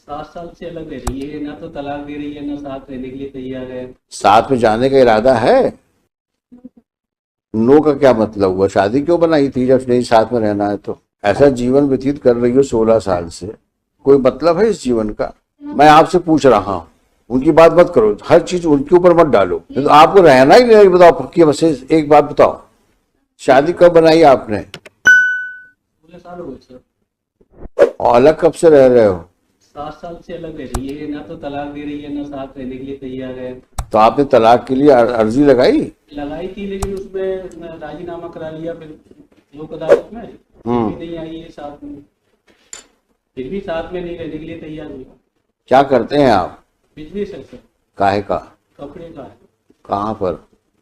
7 साल से अलग रह रही है, ना तो तलाक दे रही है, ना साथ रहने के लिए तैयार है। साथ में जाने का इरादा है? नो का क्या मतलब हुआ? शादी क्यों बनाई थी जब नहीं साथ में रहना है तो? ऐसा जीवन व्यतीत कर रही हो 16 साल से, कोई मतलब है इस जीवन का? मैं आपसे पूछ रहा हूँ, उनकी बात मत करो, हर चीज उनके ऊपर मत डालो। तो आपको रहना ही नहीं, बताओ पक्की बस एक बात बताओ, शादी कब बनाई आपने? 16 साल हो गए सर। और अलग कब से रह रहे हो? 7 साल से अलग रह रही है, ना तो तलाक दे रही है, ना साथ रहने के लिए तैयार है। तो आपने तलाक के लिए अर्जी लगाई? लगाई थी, लेकिन उसमें राजीनामा करा लिया फिर लोक अदालत में, फिर भी नहीं आई है साथ में। फिर भी साथ में नहीं रहने के लिए तैयार हुई। क्या करते हैं आप? बिजनेस है सर, काहे का? कपड़े का है। कहाँ पर?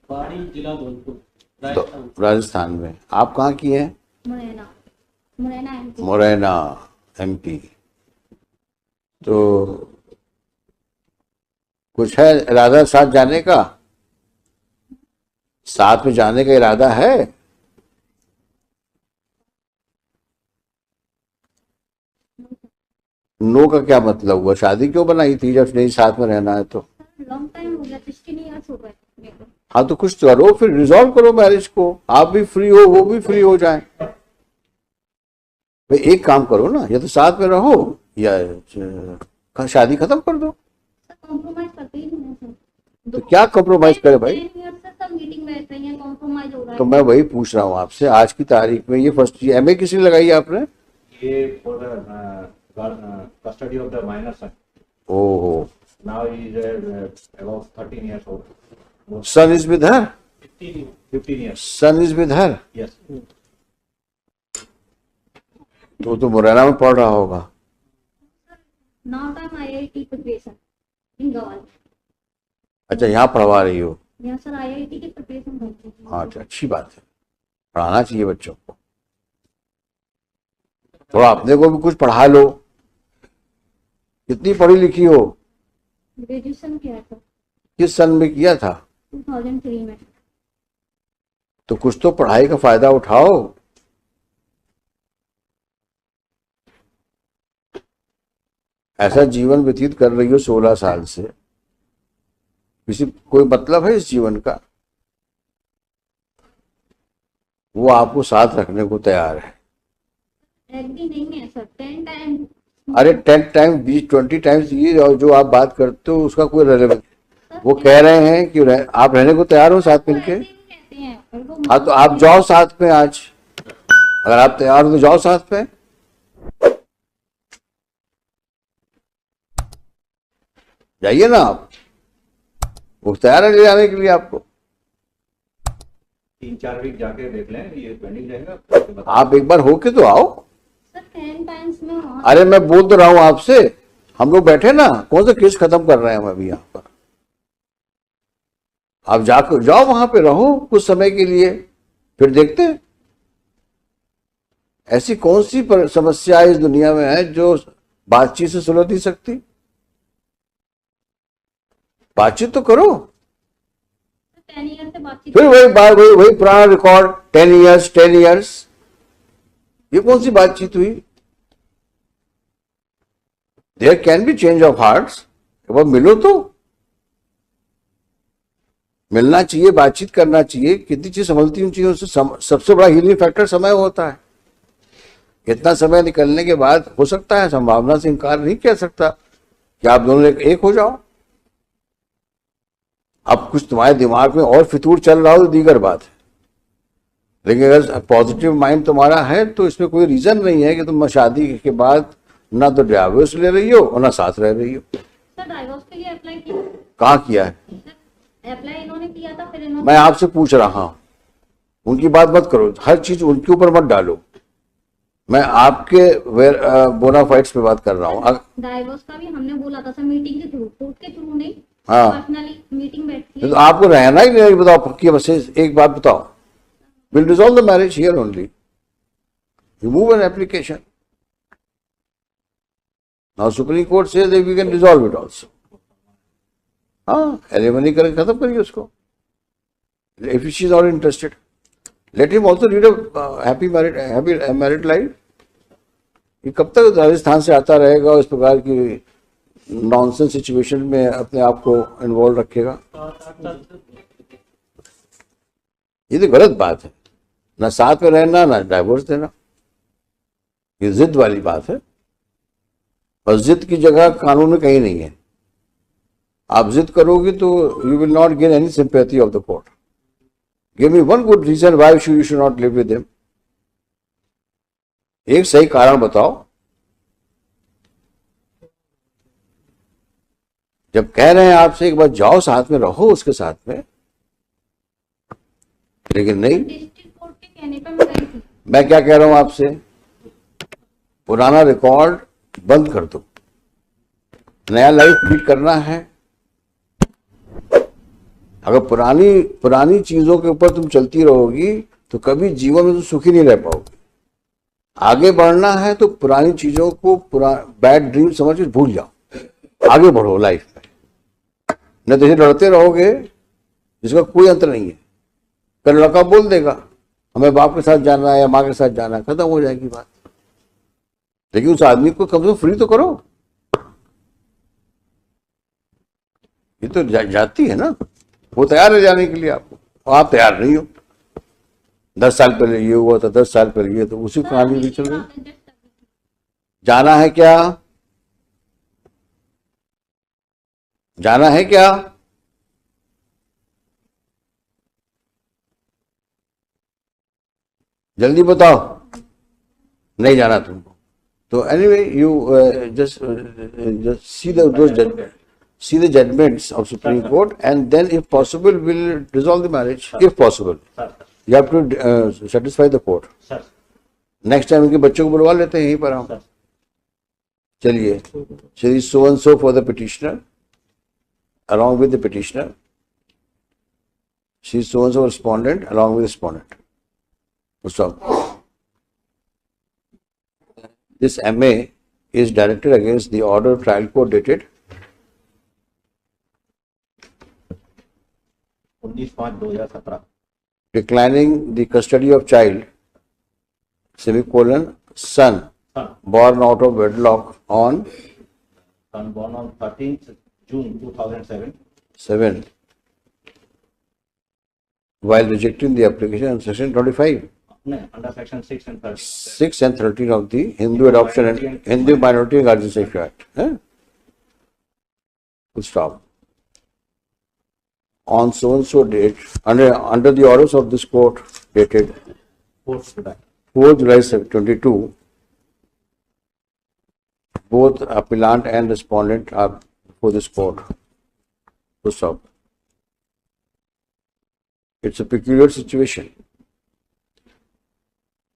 पहाड़ी जिला धौलपुर, राजस्थान। राजस्थान में। आप कहाँ की हैं? मुरैना। मुरैना एमपी। मुरैना एमपी। तो कुछ है इरादा साथ जाने का? साथ में जाने का इरादा है? नो का क्या मतलब हुआ? शादी क्यों बनाई थी जब नहीं साथ में रहना है तो? लॉन्ग टाइम हो गया, 16 ईयर्स हो गए मेरे को। हाँ तो कुछ करो, फिर रिजॉल्व करो मैरिज को, आप भी फ्री हो वो भी फ्री हो जाए। भाई एक काम करो ना, या तो साथ में रहो या शादी खत्म कर दो। कॉम्प्रोमाइज करते ही नहीं है सर। तो क्या कॉम्प्रोमाइज करे भाई? 10 ईयर से सब मीटिंग बैठ रही है, कॉम्प्रोमाइज हो रहा है। तो मैं वही पूछ रहा हूँ आपसे, आज की तारीख में ये फर्स्ट एमए किसी ने लगाई आपने? ये for the custody of the minor son. ओहो। Now he is about 13 years old. Son is with her? 15 years. Son is with her? Yes. तो मुरैना में पढ़ रहा होगा। Now time IIT preparation in Gwalior. अच्छा, यहाँ पढ़वा रही हो? यहाँ सर आईआईटी की प्रिपरेशन करते हैं। हाँ अच्छा, अच्छी बात है, पढ़ाना चाहिए बच्चों को। थोड़ा अपने को भी कुछ पढ़ा लो। कितनी पढ़ी लिखी हो? ग्रेजुएशन किया था किस सन में किया था? 2003 में। तो कुछ तो पढ़ाई का फायदा उठाओ। ऐसा जीवन व्यतीत कर रही हो 16 साल से, किसी कोई मतलब है इस जीवन का? वो आपको साथ रखने को तैयार है। एग्री नहीं है सर। 10 टाइम। अरे 10 टाइम 20 टाइम्स ये और जो आप बात करते हो उसका कोई रेलेवेंस? वो कह रहे हैं कि आप रहने को तैयार हो साथ मिलके? कहते हैं। हाँ तो आप जाओ साथ में आज, अगर आप तैयार हो तो जाओ साथ में। जाइए ना आप, वो तैयार है ले जाने के लिए आपको। 3-4 वीक जाके देख लें, ये पेंडिंग रहेगा। आप एक बार होके तो आओ। सर 10 टाइम्स में अरे मैं बोल तो रहा हूं आपसे, हम लोग बैठे ना, कौन सा केस खत्म कर रहे हैं हम अभी यहाँ पर। आप जाकर जाओ वहां पे, रहो कुछ समय के लिए, फिर देखते हैं। ऐसी कौन सी समस्या इस दुनिया में है जो बातचीत से सुलझ नहीं सकती? बातचीत तो करो। 10 ईयर से बातचीत। फिर वही पुराना रिकॉर्ड, 10 इयर्स। ये कौन सी बातचीत हुई? There can be change of hearts. एक बार मिलो तो, मिलना चाहिए, बातचीत करना चाहिए। कितनी चीज संभलती उन चीजों से। सबसे बड़ा हीलिंग फैक्टर समय होता है। इतना समय निकलने के बाद हो सकता है, संभावना से इनकार नहीं कह सकता कि आप दोनों एक हो जाओ। अब कुछ तुम्हारे दिमाग में और फितूर चल रहा हो तो दीगर बात है, लेकिन अगर पॉजिटिव माइंड तुम्हारा है तो इसमें कोई रीजन नहीं है कि तुम शादी के बाद ना तो डिवोर्स ले रही हो और ना साथ रह रही हो। सर डाइवोर्स के लिए अप्लाई किया? कहाँ किया है? अप्लाई इन्होंने किया था, फिर इन्होंने। मैं आपसे पूछ रहा हूं, उनकी बात मत करो, हर चीज उनके ऊपर मत डालो। मैं आपके बोनाफाइड्स पे बात कर रहा हूँ। डाइवोर्स का भी हमने बोला था सर, मीटिंग के थ्रू, कोर्ट के थ्रू नहीं। हाँ। पर्सनली मीटिंग बैठती है। तो आपको रहना ही नहीं, बताओ पक्की बस एक बात बताओ। Will resolve the marriage here only, remove an application. Now supreme court says that we can resolve it also. हाँ, एलिमनी करके खत्म करिए उसको। If she is not interested, let him also lead a happy married life. ये कब तक राजस्थान से आता रहेगा इस प्रकार की नॉनसेंस सिचुएशन में अपने आप को इन्वॉल्व रखेगा? 7-8 साल ये तो गलत बात है। ना साथ में रहना ना डाइवोर्स देना, ये जिद वाली बात है। और जिद की जगह कानून में कहीं नहीं है। आप जिद करोगे तो you will not gain any sympathy of the court. Give me one good reason why you should not live with him. एक सही कारण बताओ। जब कह रहे हैं आपसे एक बार जाओ साथ में रहो उसके साथ में, लेकिन नहीं। डिस्ट्रिक्ट कोर्ट के कहने पे मैं गई थी। मैं क्या कह रहा हूं आपसे, पुराना रिकॉर्ड बंद कर दो, नया लाइफ लीड करना है। अगर पुरानी चीजों के ऊपर तुम चलती रहोगी तो कभी जीवन में तुम सुखी नहीं रह पाओगे। आगे बढ़ना है तो पुरानी चीजों को बैड ड्रीम समझ के भूल जाओ, आगे बढ़ो लाइफ में। नहीं तो लड़ते रहोगे जिसका कोई अंतर नहीं है। कल लड़का बोल देगा हमें बाप के साथ जाना है या माँ के साथ जाना है, खत्म हो जाएगी बात। लेकिन उस आदमी को कम से कम फ्री तो करो। ये तो जाती है ना, वो तैयार है जाने के लिए आपको, और आप तैयार नहीं हो। 10 साल पहले ये हुआ था, 10 साल पहले ये, तो उसी कहानी भी चल रही। जाना है क्या? जाना है क्या? जल्दी बताओ। नहीं जाना तुमको तो anyway you just see the judgments of Supreme Court, and then if possible will resolve the marriage. If possible, you have to satisfy the court. Next time इनके बच्चों को बुलवा लेते हैं यहीं पर हम। चलिए, Shri so and so for the petitioner, along with the petitioner. She so and so respondent along with respondent. Stop. This MA is directed against the order of trial court dated 19/5/2017, declining the custody of child, son born out of wedlock on son born on 13th June 2007, 7, while rejecting the application under section 25, under section 6 and 13. 6 and 13 of the Hindu Adoption and Hindu Minority and Guardianship Act. Full stop. On so and so date, under the orders of this court dated 4th July. 4 July 22, both appellant and respondent are before this court. Full stop. It's a peculiar situation.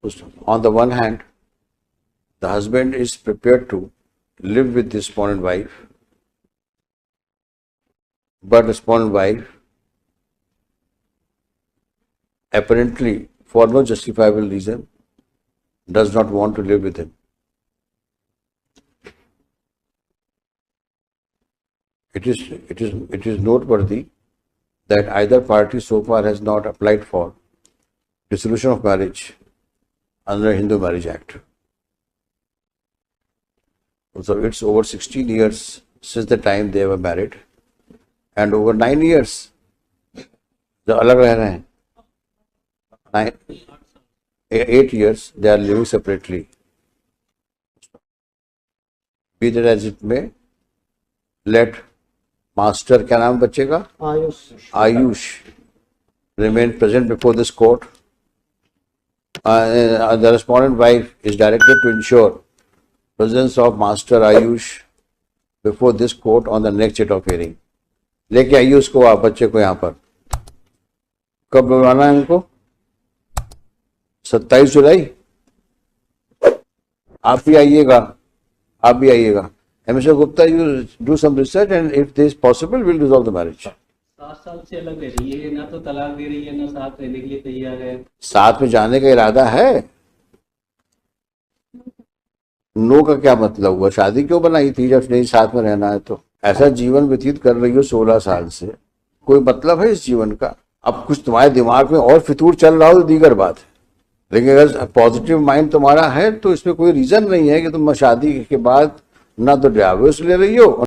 Full stop. On the one hand, the husband is prepared to live with the respondent wife, but respondent wife, apparently for no justifiable reason, does not want to live with him. It is noteworthy that either party so far has not applied for dissolution of marriage under Hindu Marriage Act. So it's over 16 years since the time they were married, and over 9 years जो अलग रह रहे हैं, 8 years they are living separately. Be that as it may, let master, क्या नाम बच्चे का? Ayush remain present before this court. The respondent wife is directed to ensure presence of master Ayush before this court on the next date of hearing. लेके आइए उसको, आप बच्चे को यहाँ पर। कब बुलाना है इनको? 27 जुलाई। आप भी आइएगा, आप भी आइएगा। Mr. Gupta, you do some research and if this is possible, we'll resolve the marriage. 7 साल से अलग रह रही है, ना तो तलाक दे रही है, ना साथ रहने के लिए तैयार है। साथ में जाने का इरादा है? नो का क्या मतलब हुआ? शादी क्यों बनाई थी जब नहीं साथ में रहना है तो? ऐसा जीवन व्यतीत कर रही हो 16 साल से, कोई मतलब है इस जीवन का? अब कुछ तुम्हारे दिमाग में और फितूर चल रहा हो तो दीगर बात है, लेकिन अगर पॉजिटिव माइंड तुम्हारा है तो इसमें कोई रीजन नहीं है कि तुम शादी के बाद ना तो डिवोर्स ले रही हो